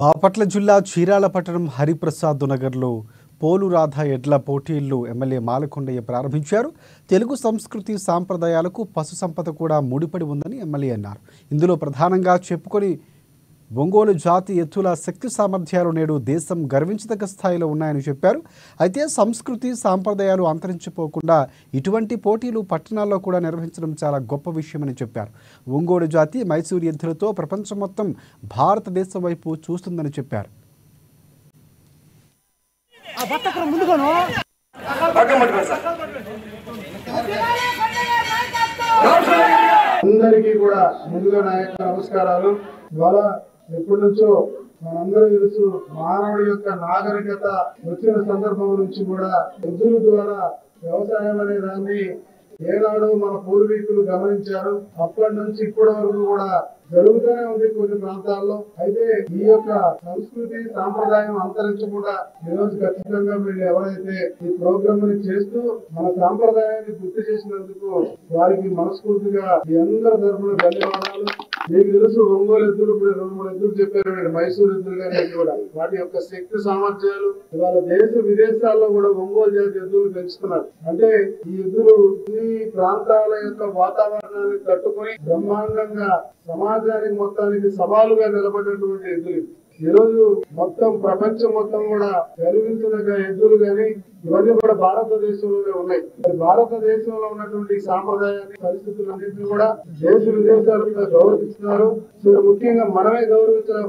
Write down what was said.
బాపట్ల జిల్లా చీరాల పట్టణం హరిప్రసాద్ నగర్లో పోలు రాధ ఎడ్ల పోటీలను ఎమ్మెల్యే మాలకొండయ్య ప్రారంభించారు. తెలుగు సంస్కృతి సాంప్రదాయాలకు పశు సంపద కూడా ముడిపడి ఉందని ఎమ్మెల్యే అన్నారు. ఇందులో ప్రధానంగా చెప్పుకొని ఒంగోలు జాతి ఎత్తుల శక్తి సామర్థ్యాలు నేడు దేశం గర్వించదగ్గ స్థాయిలో ఉన్నాయని చెప్పారు. అయితే సంస్కృతి సాంప్రదాయాలు అంతరించిపోకుండా ఇటువంటి పోటీలు పట్టణాల్లో కూడా నిర్వహించడం చాలా గొప్ప విషయమని చెప్పారు. ఒంగోలు జాతి మైసూరు ఎద్దులతో ప్రపంచం మొత్తం భారతదేశం వైపు చూస్తుందని చెప్పారు. అందరికీ కూడా ముందుగా నా యొక్క నమస్కారాలు. ఇవాళ ఎప్పటి నుంచో మనందరూ తెలుసు, మానవుడి యొక్క నాగరికత వచ్చిన సందర్భం నుంచి కూడా ఎద్దుల ద్వారా వ్యవసాయం అనే దాన్ని ఏనాడు మన పూర్వీకులు గమనించారు. అప్పటి నుంచి ఇప్పటి వరకు కూడా జరుగుతూనే ఉంది కొన్ని ప్రాంతాల్లో. అయితే ఈ యొక్క సంస్కృతి సాంప్రదాయం అంతరించకుండా ఈరోజు ఖచ్చితంగా వీళ్ళు ఎవరైతే ఈ ప్రోగ్రామ్ ని చేస్తూ మన సాంప్రదాయాన్ని గుర్తు చేసినందుకు వారికి మనస్ఫూర్తిగా మీ అందరి తరఫున ధన్యవాదాలు. మీకు తెలుసు, ఒంగోలు ఎద్దులు ఇప్పుడు 2-3 ఎద్దులు చెప్పారు, మైసూరు ఎద్దులు కానీ కూడా వాటి యొక్క శక్తి సామర్థ్యాలు ఇవాళ దేశ విదేశాల్లో కూడా ఒంగోలు జాతి ఎద్దులు పెంచుతున్నారు. అంటే ఈ ఎద్దులు ఈ ప్రాంతాల యొక్క వాతావరణాన్ని తట్టుకొని బ్రహ్మాండంగా సమాజానికి మొత్తానికి సవాలుగా నిలబడినటువంటి ఎద్దులు. ఈ రోజు మొత్తం ప్రపంచం మొత్తం కూడా గర్వించదగ్గ ఎద్దులు కానీ ఇవన్నీ కూడా భారతదేశంలోనే ఉన్నాయి. భారతదేశంలో ఉన్నటువంటి సాంప్రదాయాన్ని పరిస్థితులన్నింటినీ కూడా దేశ విదేశాలు గౌరవిస్తున్నారు. సో ముఖ్యంగా మనమే గౌరవించాలి.